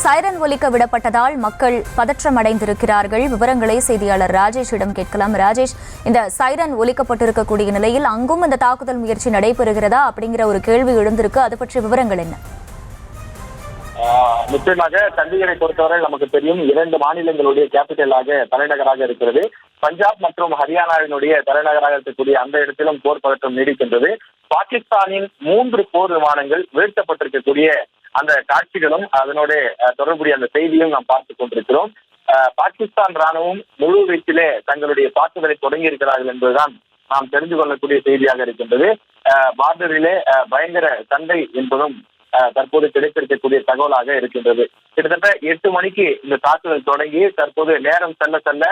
Siren ஒலிக்க விடப்பட்டதால் மக்கள் பதற்றம் அடைந்திருக்கிறார்கள். விவரங்களை செய்தியாளர் ராஜேஷிடம் கேட்கலாம். ராஜேஷ், இந்த சைரன் ஒலிக்கப்பட்டிருக்கக்கூடிய நிலையில் அங்கும் இந்த தாக்குதல் முயற்சி நடைபெறுகிறதா அப்படிங்கிற ஒரு கேள்வி எழுந்திருக்கு. அது பற்றிய விவரங்கள் என்ன? நிச்சயமாக சண்டிகரை பொறுத்தவரை நமக்கு தெரியும், 2 மாநிலங்களுடைய கேபிட்டலாக தலைநகராக இருக்கிறது. பஞ்சாப் மற்றும் ஹரியானாவினுடைய தலைநகராக இருக்கக்கூடிய அந்த இடத்திலும் போர் பதற்றம் நீடிக்கின்றது. பாகிஸ்தானின் 3 போர் விமானங்கள் வீழ்த்தப்பட்டிருக்கக்கூடிய அந்த காட்சிகளும் அதனோட தொடர்புடைய அந்த செய்தியும் நாம் பார்த்துக் கொண்டிருக்கிறோம். பாகிஸ்தான் ராணுவம் முழு வீச்சிலே தங்களுடைய தாக்குதலை தொடங்கி இருக்கிறார்கள் என்பதுதான் நாம் தெரிந்து கொள்ளக்கூடிய செய்தியாக இருக்கின்றது. பார்டரிலே பயங்கர சண்டை என்பதும் தற்போது கிடைத்திருக்கக்கூடிய தகவலாக இருக்கின்றது. கிட்டத்தட்ட 8 மணிக்கு இந்த தாக்குதல் தொடங்கி தற்போது நேரம் செல்ல செல்ல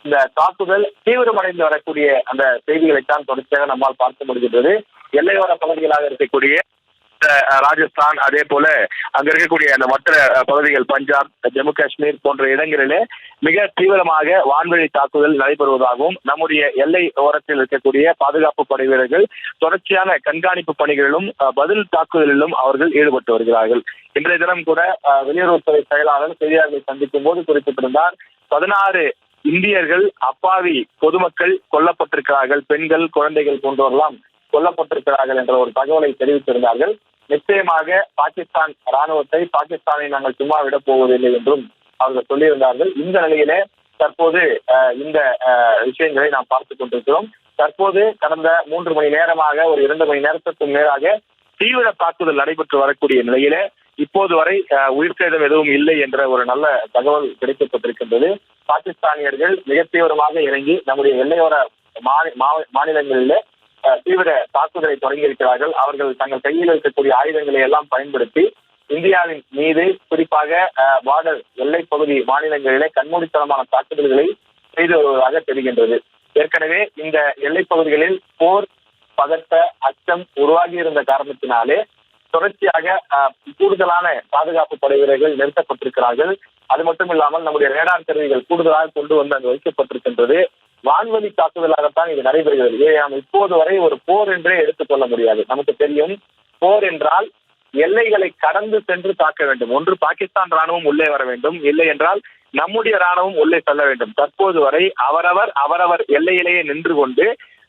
இந்த தாக்குதல் தீவிரமடைந்து வரக்கூடிய அந்த செய்திகளைத்தான் தொடர்ச்சியாக நம்மால் பார்க்க முடிகின்றது. எல்லையோர பகுதிகளாக இருக்கக்கூடிய ராஜஸ்தான், அதே போல அங்க இருக்கக்கூடிய அந்த மற்ற பகுதிகள் பஞ்சாப், ஜம்மு காஷ்மீர் போன்ற இடங்களிலே மிக தீவிரமாக வான்வழி தாக்குதல் நடைபெறுவதாகவும் நம்முடைய எல்லை ஓரத்தில் இருக்கக்கூடிய பாதுகாப்பு படை வீரர்கள் தொடர்ச்சியான கண்காணிப்பு பணிகளிலும் பதில் தாக்குதலிலும் அவர்கள் ஈடுபட்டு வருகிறார்கள். இன்றைய தினம் கூட வெளியுறவுத்துறை செயலாளர் செய்தியாளர்களை சந்திக்கும் போது குறிப்பிட்டிருந்தார், 16 இந்தியர்கள் அப்பாவி பொதுமக்கள் கொல்லப்பட்டிருக்கிறார்கள், பெண்கள் குழந்தைகள் போன்றவரெல்லாம் கொல்லப்பட்டிருக்கிறார்கள் என்ற ஒரு தகவலை தெரிவித்திருந்தார்கள். நிச்சயமாக பாகிஸ்தான் ராணுவத்தை, பாகிஸ்தானை நாங்கள் சும்மா விட போவதில்லை என்றும் அவர்கள் சொல்லியிருந்தார்கள். இந்த நிலையிலே தற்போது இந்த விஷயங்களை நாம் பார்த்துக் கொண்டிருக்கிறோம். தற்போது கடந்த 3 மணி நேரமாக ஒரு 2 மணி நேரத்திற்கும் மேலாக தீவிர தாக்குதல் நடைபெற்று வரக்கூடிய நிலையிலே இப்போது வரை உயிர் சேதம் எதுவும் இல்லை என்ற ஒரு நல்ல தகவல் கிடைக்கப்பட்டிருக்கின்றது. பாகிஸ்தானியர்கள் மிக தீவிரமாக இறங்கி நம்முடைய எல்லையோர மாநிலங்களிலே தீவிர தாக்குதலை தொடங்கியிருக்கிறார்கள். அவர்கள் தங்கள் கையில் இருக்கக்கூடிய ஆயுதங்களை எல்லாம் பயன்படுத்தி இந்தியாவின் மீது, குறிப்பாக பார்டர் எல்லை பகுதி மாநிலங்களிலே கண்மூடித்தனமான தாக்குதல்களை செய்து வருவதாக தெரிகின்றது. ஏற்கனவே இந்த எல்லை பகுதிகளில் போர் பதட்ட அச்சம் உருவாகி இருந்த காரணத்தினாலே தொடர்ச்சியாக கூடுதலான பாதுகாப்பு படை வீரர்கள் நிறுத்தப்பட்டிருக்கிறார்கள். அது மட்டும் இல்லாமல் நம்முடைய ரேடார் கருவிகள் கூடுதலாக கொண்டு வந்து அங்கு வைக்கப்பட்டிருக்கின்றது. வான்வழி தாக்குதலாகத்தான் இது நடைபெறுகிறது. இதை நாம் இப்போது வரை ஒரு போர் என்றே எடுத்துக்கொள்ள முடியாது. நமக்கு தெரியும், போர் என்றால் எல்லைகளை கடந்து சென்று தாக்க வேண்டும். ஒன்று பாகிஸ்தான் ராணுவம் உள்ளே வர வேண்டும், இல்லை என்றால் நம்முடைய ராணுவம் உள்ளே செல்ல வேண்டும். தற்போது வரை அவரவர் எல்லையிலேயே நின்று கொண்டு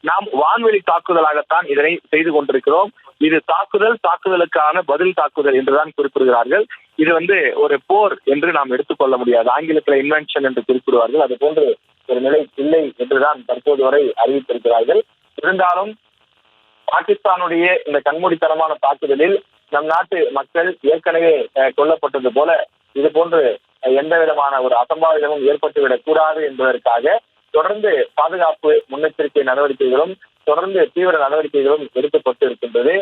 நாம் வான்வெளி தாக்குதலாகத்தான் இதனை செய்து கொண்டிருக்கிறோம். இது தாக்குதலுக்கான பதில் தாக்குதல் என்றுதான் குறிப்பிடுகிறார்கள். இது ஒரு போர் என்று நாம் எடுத்துக்கொள்ள முடியாது. ஆங்கிலத்தில் இன்வென்ஷன் என்று குறிப்பிடுவார்கள். அது போன்று ஒரு நிலை இல்லை என்றுதான் தற்போது வரை அறிவித்திருக்கிறார்கள். இருந்தாலும் பாகிஸ்தானுடைய இந்த கண்மூடித்தனமான தாக்குதலில் நம் நாட்டு மக்கள் ஏற்கனவே கொல்லப்பட்டது போல இது போன்று எந்த விதமான ஒரு அசம்பாவிதமும் ஏற்பட்டுவிடக் கூடாது என்பதற்காக தொடர்ந்து பாதுகாப்பு முன்னெச்சரிக்கை நடவடிக்கைகளும் தொடர்ந்து தீவிர நடவடிக்கைகளும் எடுக்கப்பட்டு இருக்கின்றது.